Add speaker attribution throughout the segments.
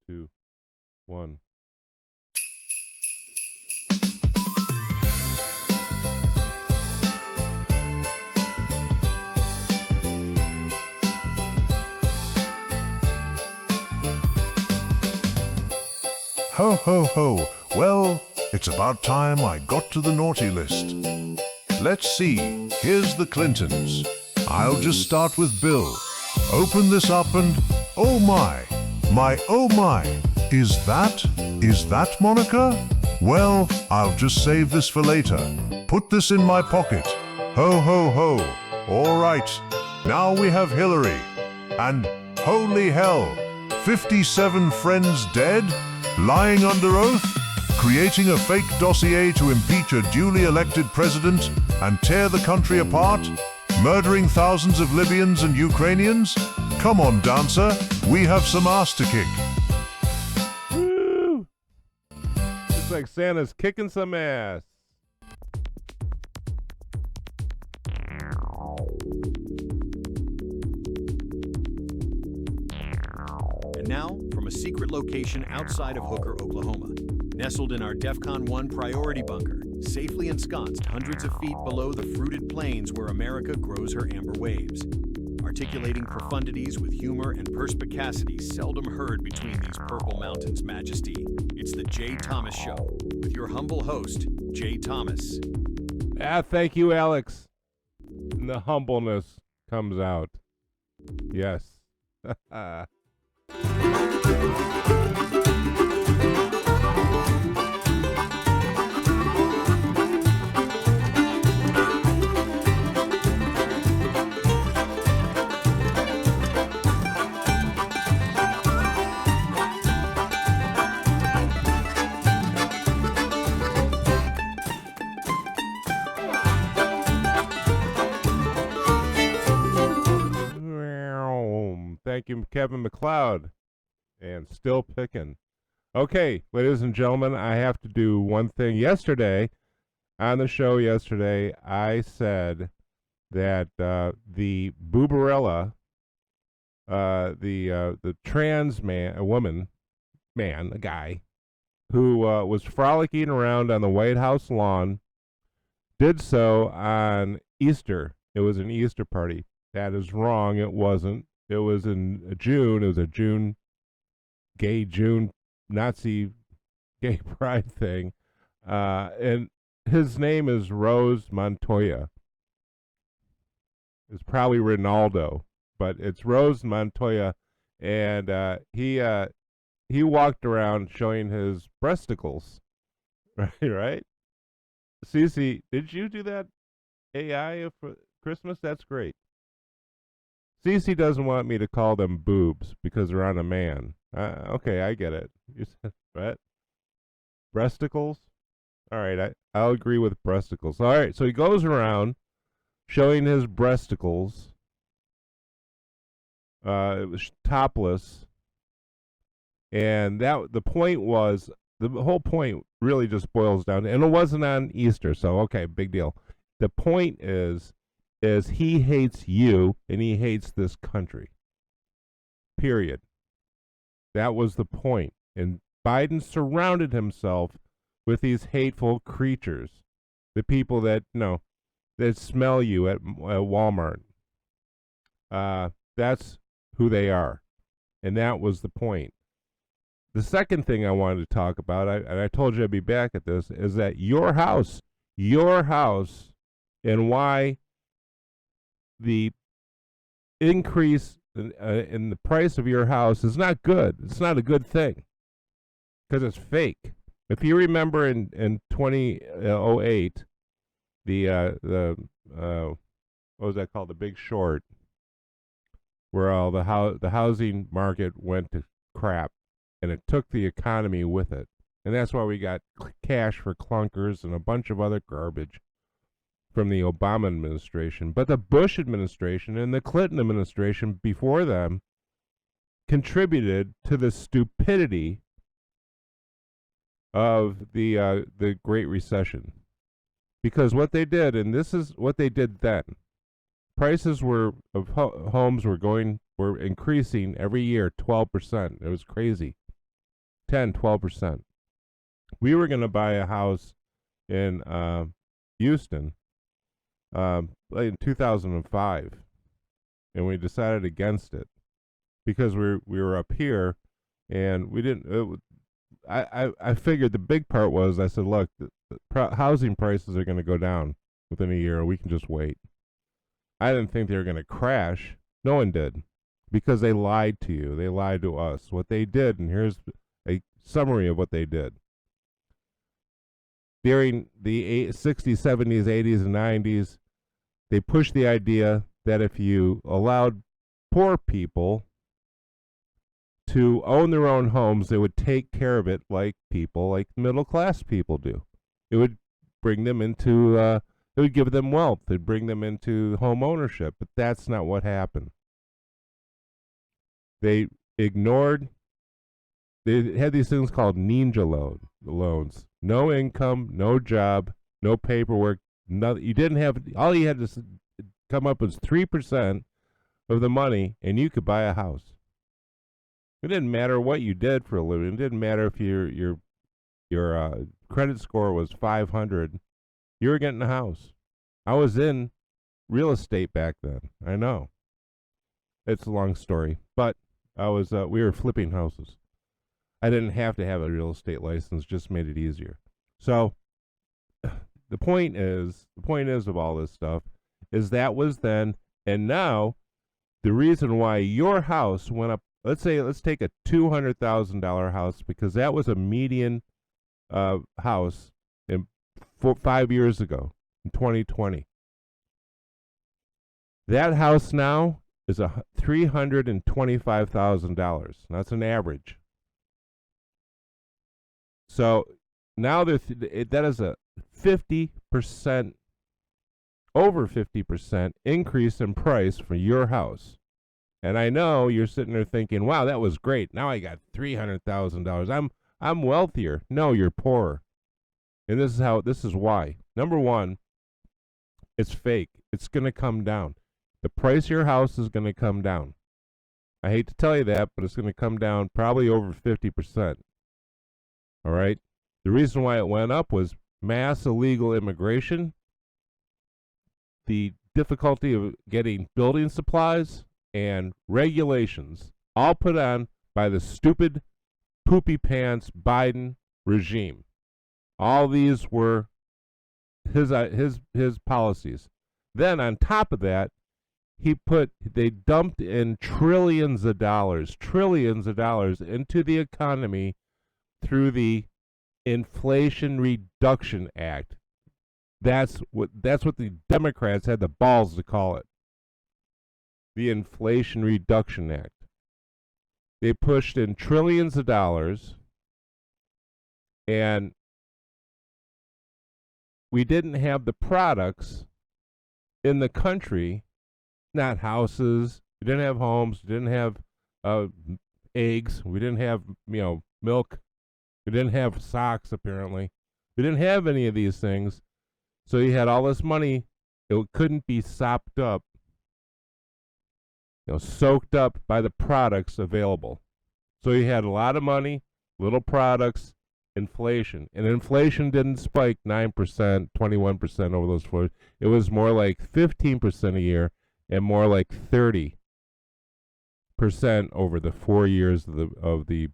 Speaker 1: 2, 1.
Speaker 2: Ho, ho, ho. Well, it's about time I got to the naughty list. Let's see. Here's the Clintons. I'll just start with Bill. Open this up and... oh my, oh my. Is that Monica? Well, I'll just save this for later. Put this in my pocket. Ho, ho, ho. All right. Now we have Hillary. And holy hell, 57 friends dead? Lying under oath? Creating a fake dossier to impeach a duly elected president and tear the country apart? Murdering thousands of Libyans and Ukrainians? Come on, dancer, we have some ass to kick.
Speaker 1: Woo! It's like Santa's kicking some ass.
Speaker 3: And now, from a secret location outside of Hooker, Oklahoma, nestled in our DEFCON 1 priority bunker, safely ensconced hundreds of feet below the fruited plains where America grows her amber waves. Articulating profundities with humor and perspicacity seldom heard between these purple mountains' majesty, it's the Jay Thomas Show, with your humble host, Jay Thomas.
Speaker 1: Thank you, Alex. And the humbleness comes out. Yes. Thank you, Kevin McLeod. And still picking. Okay, ladies and gentlemen, I have to do one thing. Yesterday, on the show yesterday, I said that the booberella, the trans man, a guy, who was frolicking around on the White House lawn, did so on Easter. It was an Easter party. That is wrong. It wasn't. It was in June. It was a June Nazi gay pride thing. And his name is Rose Montoya. It's probably Ronaldo, but it's Rose Montoya. And he walked around showing his breasticles. Right? Cece, did you do that AI for Christmas? That's great. Cece doesn't want me to call them boobs because they're on a man. Okay, I get it. You said what? Breasticles? All right, I'll agree with breasticles. All right, so he goes around showing his breasticles. It was topless, and the point was, the whole point really just boils down, and it wasn't on Easter, so okay, big deal. The point is he hates you and he hates this country. Period. That was the point. And Biden surrounded himself with these hateful creatures, the people that that smell you at Walmart. That's who they are, and that was the point. The second thing I wanted to talk about, and I told you I'd be back at this, is that your house, and why the increase in the price of your house is not good. It's not a good thing because it's fake. If you remember in 2008, the what was that called? The Big Short, where all the housing market went to crap, and it took the economy with it, and that's why we got cash for clunkers and a bunch of other garbage from the Obama administration. But the Bush administration and the Clinton administration before them contributed to the stupidity of the Great Recession. Because what they did, and this is what they did then, prices of homes were increasing every year 12%. It was crazy. 10, 12%. We were going to buy a house in Houston in 2005, and we decided against it because we were up here, and we didn't. I figured the big part was I said, look, the housing prices are going to go down within a year. We can just wait. I didn't think they were going to crash. No one did, because they lied to you. They lied to us. What they did, and here's a summary of what they did. During the 60s, 70s, 80s, and 90s, they pushed the idea that if you allowed poor people to own their own homes, they would take care of it like people, like middle class people do. It would bring them into, it would give them wealth. It would bring them into home ownership. But that's not what happened. They ignored, they had these things called ninja loans. No income, no job, no paperwork. You didn't have, all you had to come up with 3% of the money, and you could buy a house. It didn't matter what you did for a living. It didn't matter if your credit score was 500. You were getting a house. I was in real estate back then. I know. It's a long story, but I was. We were flipping houses. I didn't have to have a real estate license. Just made it easier. So the point is of all this stuff is that was then, and now the reason why your house went up. Let's take a $200,000 house, because that was a median house in 5 years ago, in 2020. That house now is $325,000. That's an average. So now that is a 50%, over 50% increase in price for your house. And I know you're sitting there thinking, wow, that was great. Now I got $300,000. I'm wealthier. No, you're poorer. And this is why. Number one, it's fake. It's going to come down. The price of your house is going to come down. I hate to tell you that, but it's going to come down probably over 50%. All right? The reason why it went up was mass illegal immigration, the difficulty of getting building supplies, and regulations, all put on by the stupid, poopy pants Biden regime. All these were his policies. Then on top of that, they dumped in trillions of dollars into the economy through the Inflation Reduction Act. That's what the Democrats had the balls to call it. The Inflation Reduction Act. They pushed in trillions of dollars, and we didn't have the products in the country, not houses. We didn't have homes. We didn't have eggs. We didn't have milk. We didn't have socks, apparently. We didn't have any of these things. So you had all this money. It couldn't be sopped up, soaked up by the products available. So you had a lot of money, little products, inflation. And inflation didn't spike 9%, 21% over those 4 years. It was more like 15% a year and more like 30% over the 4 years of the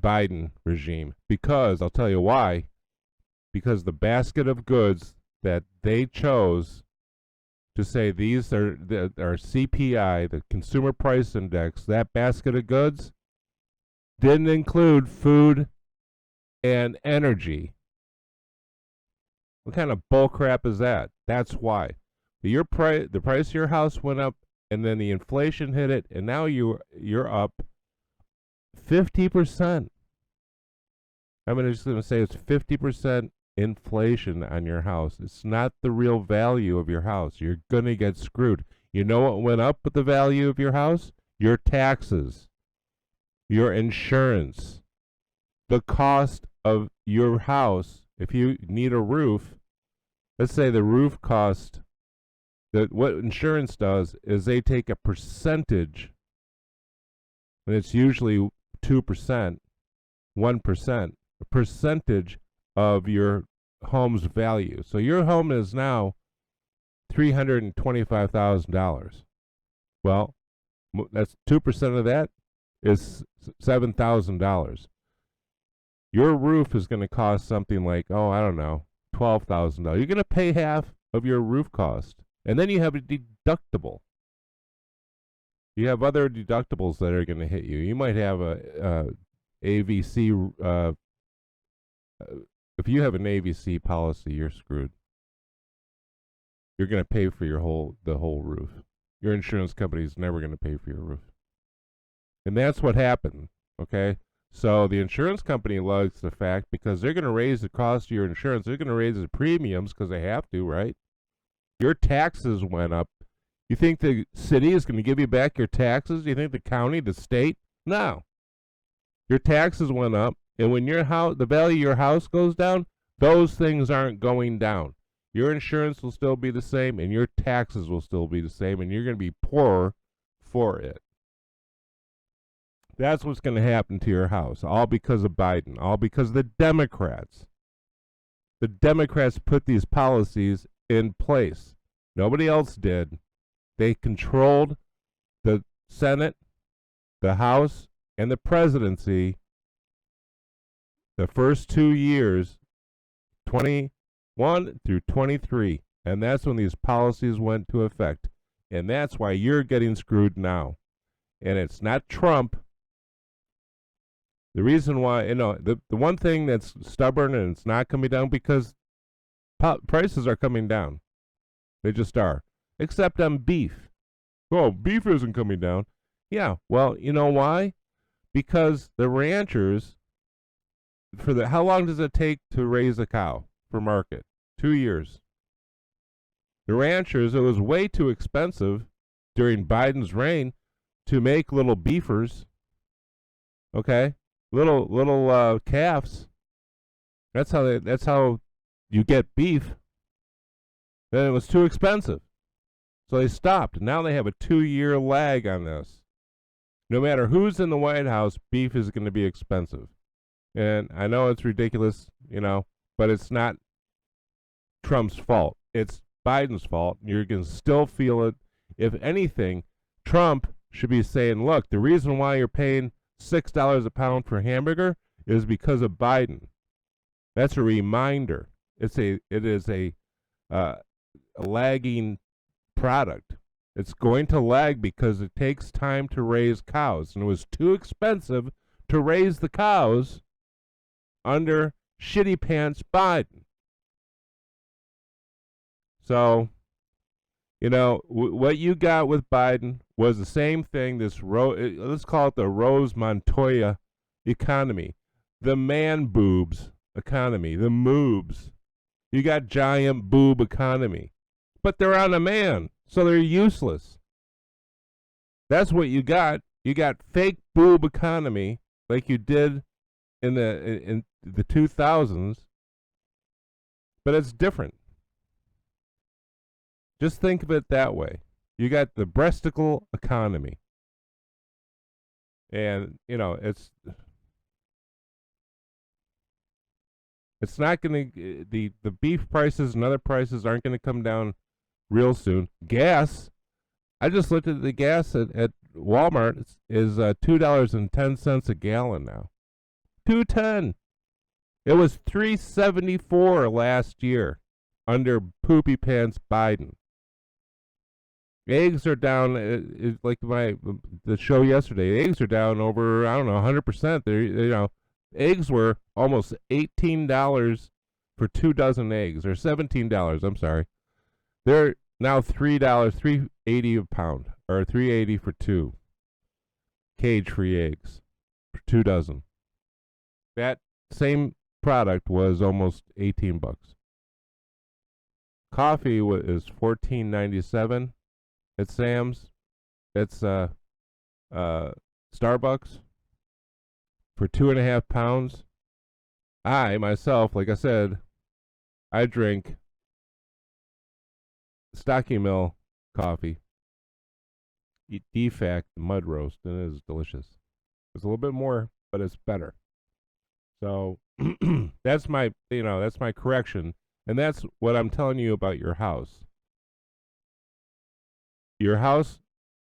Speaker 1: Biden regime. Because, I'll tell you why, because the basket of goods that they chose to say these are CPI, the Consumer Price Index, that basket of goods didn't include food and energy. What kind of bull crap is that? That's why. The price of your house went up, and then the inflation hit it, and now you're up 50%. I'm just going to say it's 50% inflation on your house. It's not the real value of your house. You're going to get screwed. You know what went up with the value of your house? Your taxes, your insurance, the cost of your house. If you need a roof, let's say the roof cost, what insurance does is they take a percentage and it's usually 2%, 1%, a percentage of your home's value. So your home is now $325,000. Well, that's 2% of that is $7,000. Your roof is going to cost something like, oh, I don't know, $12,000. You're going to pay half of your roof cost. And then you have a deductible. You have other deductibles that are going to hit you. You might have a AVC. If you have an AVC policy, you're screwed. You're going to pay for the whole roof. Your insurance company is never going to pay for your roof. And that's what happened, okay? So the insurance company likes the fact because they're going to raise the cost of your insurance. They're going to raise the premiums because they have to, right? Your taxes went up. You think the city is going to give you back your taxes? You think the county, the state? No. Your taxes went up, and when your house, the value of your house goes down, those things aren't going down. Your insurance will still be the same, and your taxes will still be the same, and you're going to be poorer for it. That's what's going to happen to your house, all because of Biden, all because of the Democrats. The Democrats put these policies in place. Nobody else did. They controlled the Senate, the House, and the presidency the first 2 years, 21 through 23. And that's when these policies went into effect. And that's why you're getting screwed now. And it's not Trump. The reason why, the one thing that's stubborn and it's not coming down because prices are coming down. They just are. Except on beef. Oh, beef isn't coming down. Yeah, well, you know why? Because the ranchers, how long does it take to raise a cow for market? 2 years. The ranchers, it was way too expensive during Biden's reign to make little beefers. Okay? Little calves. That's how you get beef. Then it was too expensive. So they stopped. Now they have a 2-year lag on this. No matter who's in the White House, beef is going to be expensive. And I know it's ridiculous, but it's not Trump's fault. It's Biden's fault. You're going to still feel it. If anything, Trump should be saying, look, the reason why you're paying $6 a pound for hamburger is because of Biden. That's a reminder. It is a lagging product. It's going to lag because it takes time to raise cows, and it was too expensive to raise the cows under shitty pants Biden. So, what you got with Biden was the same thing. Let's call it the Rose Montoya economy, the man boobs economy, the moobs. You got giant boob economy, but they're on a man, so they're useless. That's what you got. You got fake boob economy, like you did in the 2000s, but it's different. Just think of it that way. You got the breasticle economy. And, it's not going to, the beef prices and other prices aren't going to come down real soon. Gas, I just looked at the gas at Walmart, is $2.10 a gallon now. $2.10. It was $3.74 last year under Poopy Pants Biden. Eggs are down, like the show yesterday. Eggs are down over 100%. Eggs were almost $18 for 2 dozen eggs, or $17. I'm sorry. They're now $3, $3.80 a pound, or $3.80 for 2 cage-free eggs for 2 dozen. That same product was almost $18. Coffee is $14.97 at Sam's. That's Starbucks for 2.5 pounds. I myself, like I said, I drink Stocky Mill coffee. Eat Defact mud roast, and it is delicious. It's a little bit more, but it's better. So that's my correction, and that's what I'm telling you about your house. Your house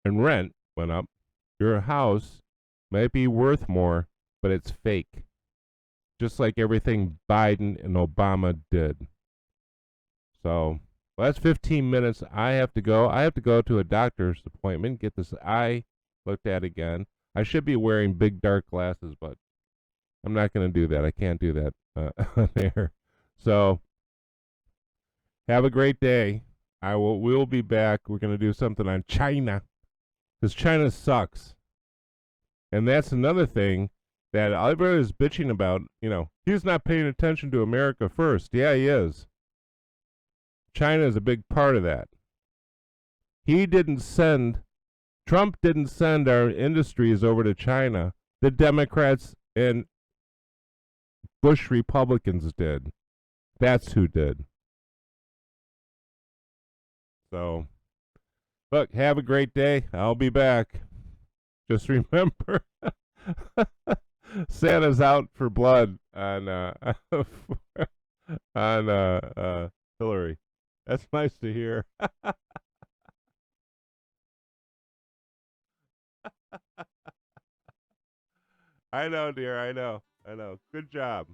Speaker 1: and rent went up. Your house might be worth more, but it's fake. Just like everything Biden and Obama did. So, well, that's 15 minutes. I have to go. I have to go to a doctor's appointment, get this eye looked at again. I should be wearing big dark glasses, but I'm not going to do that. I can't do that on air. So, have a great day. We'll be back. We're going to do something on China because China sucks. And that's another thing that everybody's bitching about. He's not paying attention to America first. Yeah, he is. China is a big part of that. Trump didn't send our industries over to China. The Democrats and Bush Republicans did. That's who did. So, look, have a great day. I'll be back. Just remember, Santa's out for blood on on Hillary. That's nice to hear. I know, dear. I know. Good job.